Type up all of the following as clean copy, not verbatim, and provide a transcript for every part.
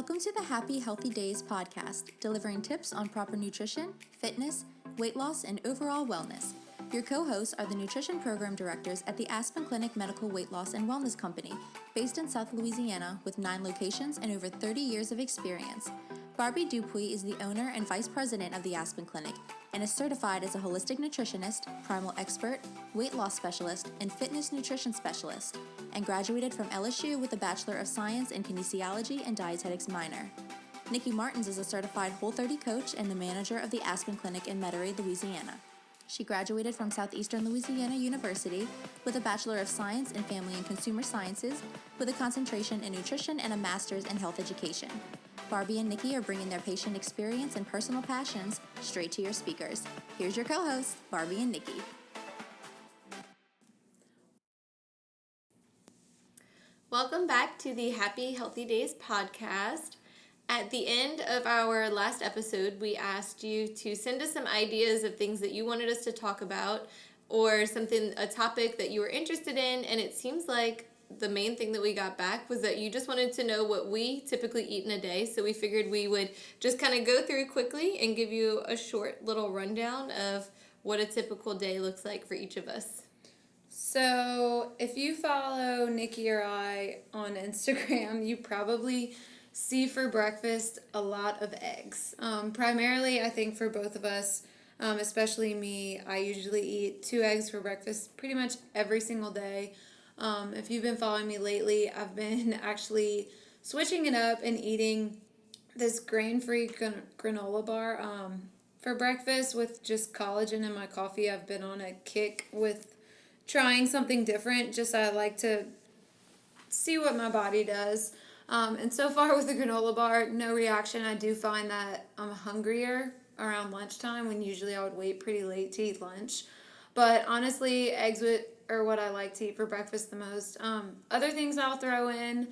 Welcome to the Happy Healthy Days podcast, delivering tips on proper nutrition, fitness, weight loss, and overall wellness. Your co-hosts are the nutrition program directors at the Aspen Clinic Medical Weight Loss and Wellness Company, based in South Louisiana with 9 locations and over 30 years of experience. Barbie Dupuis is the owner and vice president of the Aspen Clinic and is certified as a holistic nutritionist, primal expert, weight loss specialist, and fitness nutrition specialist, and graduated from LSU with a Bachelor of Science in Kinesiology and Dietetics minor. Nikki Martins is a certified Whole30 coach and the manager of the Aspen Clinic in Metairie, Louisiana. She graduated from Southeastern Louisiana University with a Bachelor of Science in Family and Consumer Sciences with a concentration in nutrition and a master's in health education. Barbie and Nikki are bringing their patient experience and personal passions straight to your speakers. Here's your co-hosts, Barbie and Nikki. Welcome back to the Happy Healthy Days podcast. At the end of our last episode, we asked you to send us some ideas of things that you wanted us to talk about or a topic that you were interested in, and it seems like the main thing that we got back was that you just wanted to know what we typically eat in a day, so we figured we would just kind of go through quickly and give you a short little rundown of what a typical day looks like for each of us. So if you follow Nikki or I on Instagram, you probably see for breakfast a lot of eggs. Primarily, I think for both of us, especially me, I usually eat 2 eggs for breakfast pretty much every single day. If you've been following me lately, I've been actually switching it up and eating this grain-free granola bar for breakfast with just collagen in my coffee. I've been on a kick with trying something different. I like to see what my body does. And so far with the granola bar, no reaction. I do find that I'm hungrier around lunchtime when usually I would wait pretty late to eat lunch. But honestly, eggs are what I like to eat for breakfast the most. Other things I'll throw in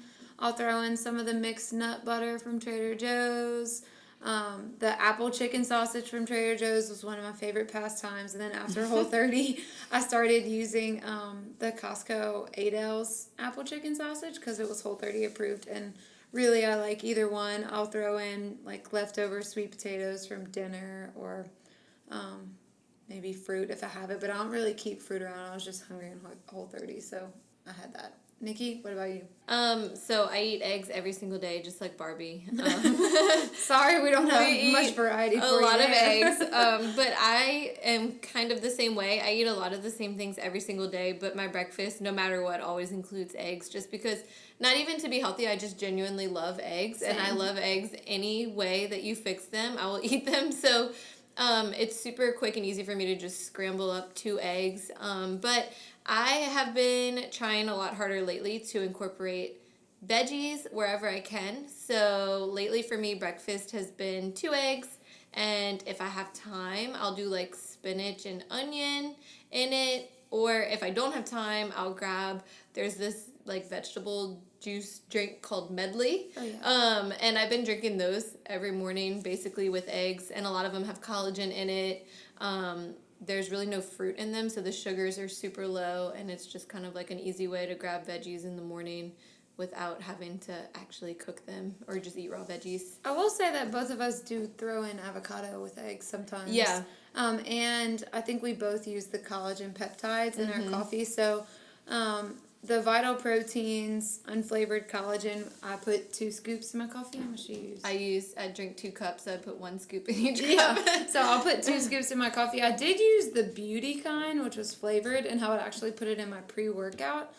some of the mixed nut butter from Trader Joe's. The apple chicken sausage from Trader Joe's was one of my favorite pastimes. And then after Whole30, I started using the Costco 8L's apple chicken sausage because it was Whole30 approved. And really, I like either one. I'll throw in like leftover sweet potatoes from dinner or maybe fruit if I have it, but I don't really keep fruit around. I was just hungry in Whole30, so I had that. Nikki, what about you? So I eat eggs every single day, just like Barbie. Sorry, we don't have much variety for you. A lot of eggs, but I am kind of the same way. I eat a lot of the same things every single day, but my breakfast, no matter what, always includes eggs, just because, not even to be healthy, I just genuinely love eggs, and I love eggs any way that you fix them. I will eat them, so it's super quick and easy for me to just scramble up 2 eggs, but I have been trying a lot harder lately to incorporate veggies wherever I can. So lately for me, breakfast has been 2 eggs, and if I have time, I'll do like spinach and onion in it, or if I don't have time, I'll grab, there's this like vegetable juice drink called Medley. Oh, yeah. And I've been drinking those every morning basically with eggs, and a lot of them have collagen in it. There's really no fruit in them, so the sugars are super low, and it's just kind of like an easy way to grab veggies in the morning without having to actually cook them or just eat raw veggies. I will say that both of us do throw in avocado with eggs sometimes. Yeah. And I think we both use the collagen peptides in our coffee, so the Vital Proteins unflavored collagen, I put 2 scoops in my coffee. How much do you use? I drink 2 cups, so I put 1 scoop in each cup. Yeah. So I'll put 2 scoops in my coffee. I did use the beauty kind, which was flavored, and I would actually put it in my pre-workout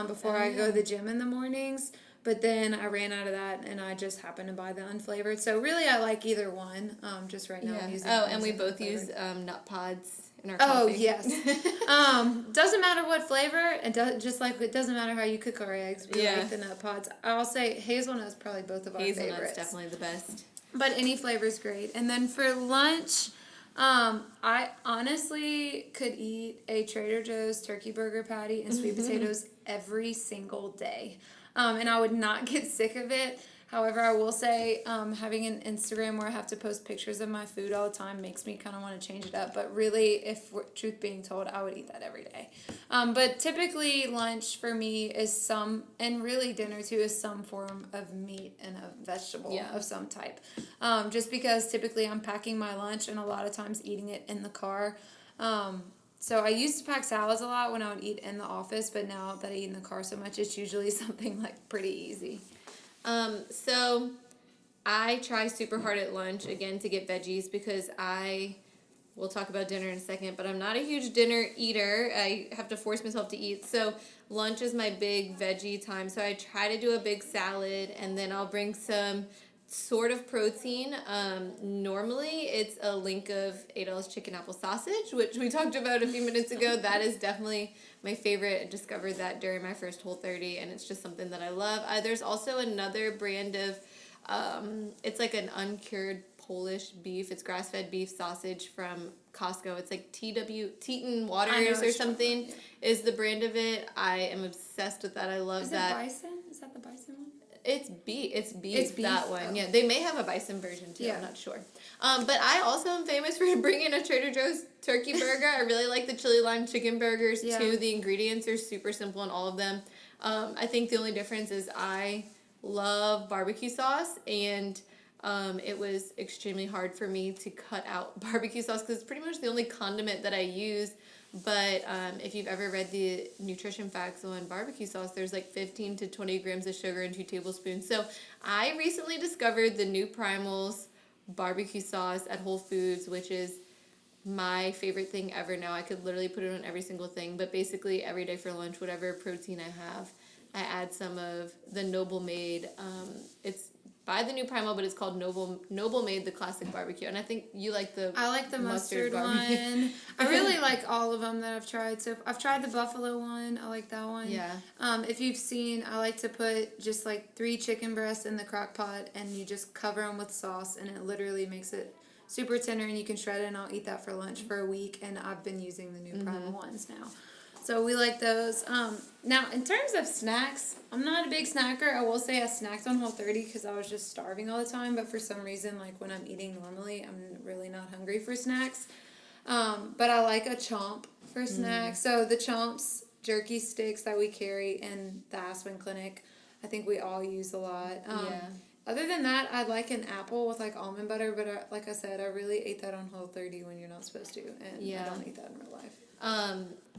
before I go to the gym in the mornings. But then I ran out of that, and I just happened to buy the unflavored. So really, I like either one. Just right now, I'm using. Oh, and we both use nut pods in our coffee. Oh yes. Doesn't matter what flavor. It doesn't matter how you cook our eggs. We like the nut pods. I'll say hazelnut's probably both of our favorites. Hazelnut's definitely the best. But any flavor's great. And then for lunch, I honestly could eat a Trader Joe's turkey burger patty and sweet potatoes every single day. And I would not get sick of it. However, I will say having an Instagram where I have to post pictures of my food all the time makes me kind of want to change it up. But really, if truth being told, I would eat that every day. But typically, lunch for me is and really dinner too, is some form of meat and a vegetable of some type. Just because typically I'm packing my lunch and a lot of times eating it in the car. So I used to pack salads a lot when I would eat in the office, but now that I eat in the car so much, it's usually something like pretty easy. So I try super hard at lunch, again, to get veggies because we'll talk about dinner in a second, but I'm not a huge dinner eater. I have to force myself to eat. So lunch is my big veggie time. So I try to do a big salad, and then I'll bring some sort of protein. Normally it's a link of Adele's chicken apple sausage, which we talked about a few minutes ago. That is definitely my favorite. I discovered that during my first Whole30, and it's just something that I love. There's also another brand of, it's like an uncured Polish beef. It's grass-fed beef sausage from Costco. It's like Teton Waters or something is the brand of it. I am obsessed with that. I love that. Is it bison? Is that the bison one? It's beef, that one. Oh. Yeah, they may have a bison version too. Yeah. I'm not sure. But I also am famous for bringing a Trader Joe's turkey burger. I really like the chili lime chicken burgers too. The ingredients are super simple in all of them. I think the only difference is I love barbecue sauce, and it was extremely hard for me to cut out barbecue sauce because it's pretty much the only condiment that I use. But if you've ever read the nutrition facts on barbecue sauce, there's like 15 to 20 grams of sugar and 2 tablespoons. So I recently discovered the new Primal's barbecue sauce at Whole Foods, which is my favorite thing ever now. I could literally put it on every single thing. But basically every day for lunch, whatever protein I have, I add some of the Noble Made. It's by the new Primal, but it's called Noble Made the Classic Barbecue. And I think you like I like the mustard one. I really like all of them that I've tried. So I've tried the buffalo one. I like that one. Yeah. If you've seen, I like to put just like 3 chicken breasts in the crock pot, and you just cover them with sauce, and it literally makes it super tender, and you can shred it, and I'll eat that for lunch for a week, and I've been using the new Primal ones now. So we like those. Now, in terms of snacks, I'm not a big snacker. I will say I snacked on Whole30 because I was just starving all the time. But for some reason, like when I'm eating normally, I'm really not hungry for snacks. But I like a chomp for snacks. So the chomps jerky sticks that we carry in the Aspen Clinic, I think we all use a lot. Other than that, I'd like an apple with like almond butter. But like I said, I really ate that on Whole30 when you're not supposed to. And I don't eat that in real life.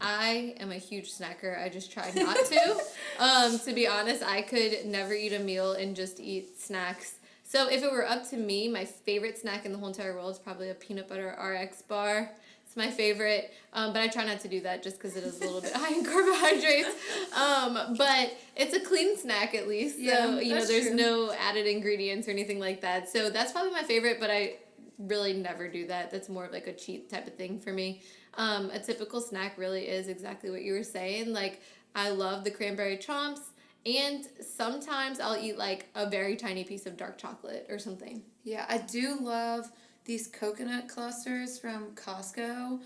I am a huge snacker. I just tried not to be honest, I could never eat a meal and just eat snacks. So if it were up to me, my favorite snack in the whole entire world is probably a peanut butter RX bar. It's my favorite, but I try not to do that just because it is a little bit high in carbohydrates. But it's a clean snack at least. So, there's no added ingredients or anything like that. So that's probably my favorite, but I really never do that. That's more of like a cheat type of thing for me. A typical snack really is exactly what you were saying. Like, I love the cranberry chomps, and sometimes I'll eat like a very tiny piece of dark chocolate or something. Yeah, I do love these coconut clusters from Costco.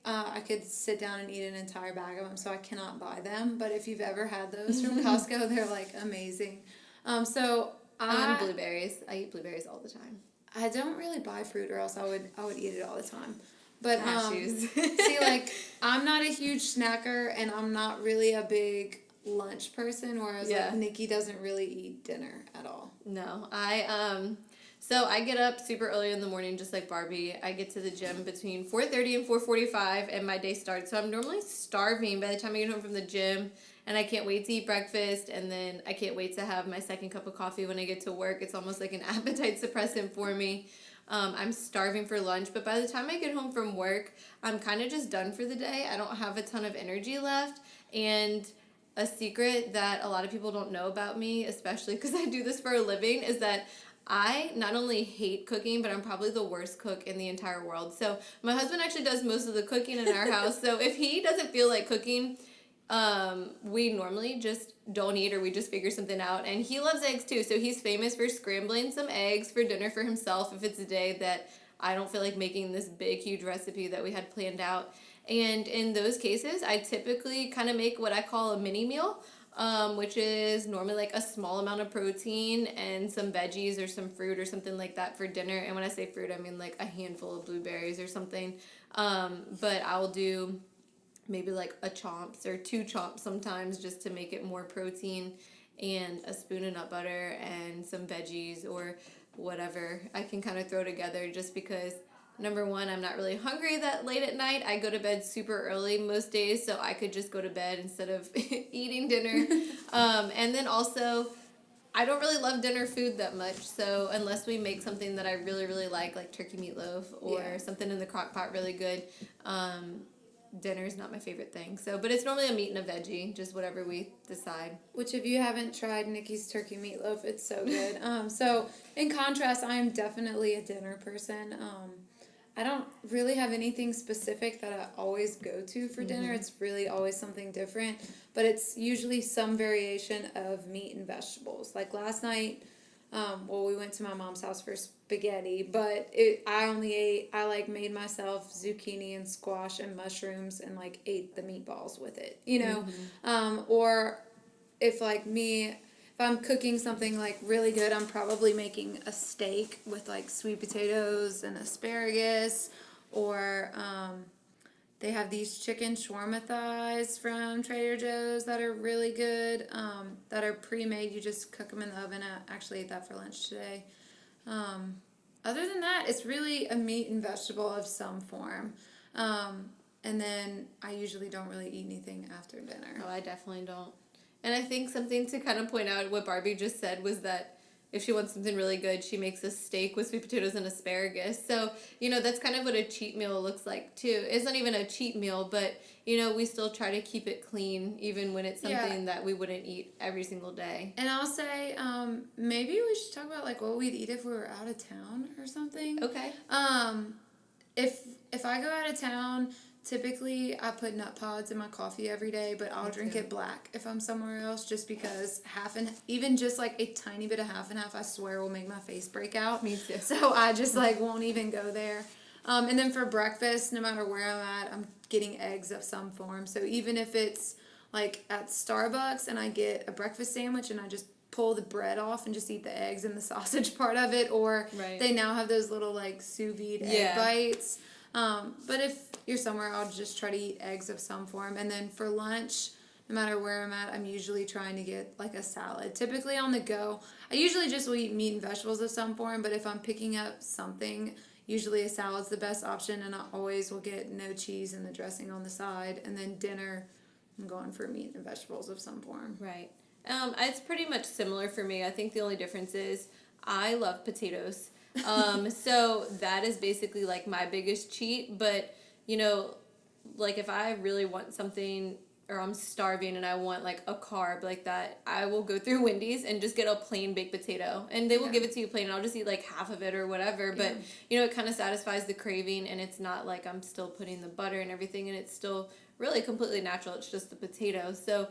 I could sit down and eat an entire bag of them, so I cannot buy them. But if you've ever had those from Costco, they're like amazing. Blueberries. I eat blueberries all the time. I don't really buy fruit, or else I would eat it all the time. But Cashews. see, like, I'm not a huge snacker, and I'm not really a big lunch person, whereas like Nikki doesn't really eat dinner at all. No, so I get up super early in the morning, just like Barbie. I get to the gym between 4:30 and 4:45, and my day starts. So I'm normally starving by the time I get home from the gym, and I can't wait to eat breakfast, and then I can't wait to have my second cup of coffee when I get to work. It's almost like an appetite suppressant for me. I'm starving for lunch, but by the time I get home from work, I'm kind of just done for the day. I don't have a ton of energy left, and a secret that a lot of people don't know about me, especially because I do this for a living, is that I not only hate cooking, but I'm probably the worst cook in the entire world. So my husband actually does most of the cooking in our house, so if he doesn't feel like cooking, we normally just don't eat, or we just figure something out. And he loves eggs too, so he's famous for scrambling some eggs for dinner for himself if it's a day that I don't feel like making this big, huge recipe that we had planned out. And in those cases, I typically kind of make what I call a mini meal. which is normally like a small amount of protein and some veggies or some fruit or something like that for dinner. And when I say fruit, I mean like a handful of blueberries or something. But I'll do maybe like a chomps or 2 chomps sometimes just to make it more protein, and a spoon of nut butter and some veggies or whatever I can kind of throw together, just because number one, I'm not really hungry that late at night. I go to bed super early most days, so I could just go to bed instead of eating dinner. And then also, I don't really love dinner food that much, so unless we make something that I really, really like turkey meatloaf or something in the crock pot really good, dinner is not my favorite thing. So, but it's normally a meat and a veggie, just whatever we decide. Which, if you haven't tried Nikki's turkey meatloaf, it's so good. So in contrast, I am definitely a dinner person. I don't really have anything specific that I always go to for dinner. It's really always something different, but it's usually some variation of meat and vegetables. Like last night, we went to my mom's house for spaghetti, but I made myself zucchini and squash and mushrooms and like ate the meatballs with it, you know? Or if I'm cooking something like really good, I'm probably making a steak with like sweet potatoes and asparagus, or they have these chicken shawarma thighs from Trader Joe's that are really good, that are pre-made. You just cook them in the oven. I actually ate that for lunch today. Other than that, it's really a meat and vegetable of some form. And then I usually don't really eat anything after dinner. Oh, I definitely don't. And I think something to kind of point out what Barbie just said was that if she wants something really good, she makes a steak with sweet potatoes and asparagus. So, that's kind of what a cheat meal looks like, too. It's not even a cheat meal, but, we still try to keep it clean, even when it's something that we wouldn't eat every single day. And I'll say, maybe we should talk about, like, what we'd eat if we were out of town or something. Okay. If I go out of town, typically I put nut pods in my coffee every day, but I'll drink it black if I'm somewhere else, just because even just like a tiny bit of half and half, I swear will make my face break out. Me too. So I just like won't even go there. And then for breakfast, no matter where I'm at, I'm getting eggs of some form. So even if it's like at Starbucks and I get a breakfast sandwich and I just pull the bread off and just eat the eggs and the sausage part of it, or they now have those little like sous vide egg bites. But if you're somewhere, I'll just try to eat eggs of some form. And then for lunch, no matter where I'm at, I'm usually trying to get like a salad. Typically on the go, I usually just will eat meat and vegetables of some form, but if I'm picking up something, usually a salad's the best option, and I always will get no cheese and the dressing on the side. And then dinner, I'm going for meat and vegetables of some form. Right. It's pretty much similar for me. I think the only difference is I love potatoes. So that is basically like my biggest cheat, but like if I really want something, or I'm starving and I want like a carb like that, I will go through Wendy's and just get a plain baked potato, and they will give it to you plain, and I'll just eat like half of it or whatever, but it kind of satisfies the craving, and it's not like I'm still putting the butter and everything, and it's still really completely natural. It's just the potato. So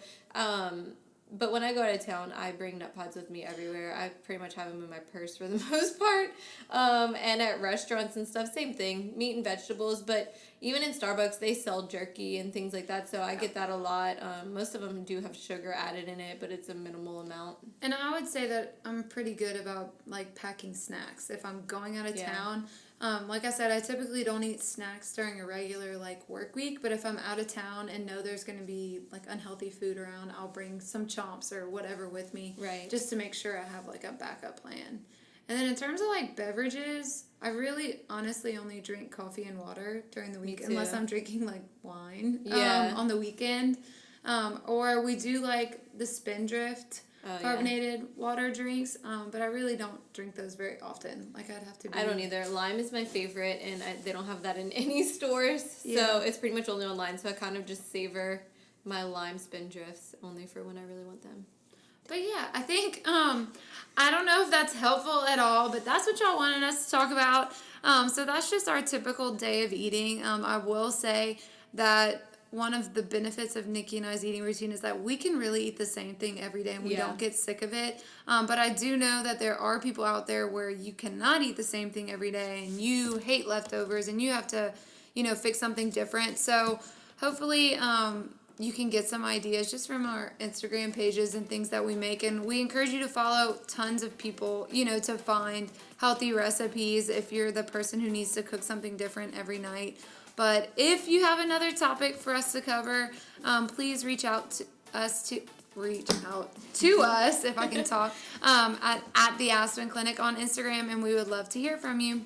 but when I go out of town, I bring nut pods with me everywhere. I pretty much have them in my purse for the most part. And at restaurants and stuff, same thing, meat and vegetables. But even in Starbucks, they sell jerky and things like that, so I get that a lot. Most of them do have sugar added in it, but it's a minimal amount. And I would say that I'm pretty good about like packing snacks if I'm going out of town. Like I said, I typically don't eat snacks during a regular like work week, but if I'm out of town and know there's going to be like unhealthy food around, I'll bring some chomps or whatever with me, just to make sure I have like a backup plan. And then in terms of like beverages, I really honestly only drink coffee and water during the week, unless I'm drinking like wine on the weekend. Or we do like the Spindrift carbonated water drinks, but I really don't drink those very often. Like I'd have to be... I don't either. Lime is my favorite, and they don't have that in any stores, so it's pretty much only online, so I kind of just savor my lime Spindrifts only for when I really want them. But yeah, I think, I don't know if that's helpful at all, but that's what y'all wanted us to talk about. So that's just our typical day of eating. I will say that one of the benefits of Nikki and I's eating routine is that we can really eat the same thing every day and we don't get sick of it. But I do know that there are people out there where you cannot eat the same thing every day and you hate leftovers and you have to, fix something different. So hopefully, you can get some ideas just from our Instagram pages and things that we make. And we encourage you to follow tons of people, to find healthy recipes if you're the person who needs to cook something different every night. But if you have another topic for us to cover, please reach out to us, if I can talk, at the Aspen Clinic on Instagram, and we would love to hear from you.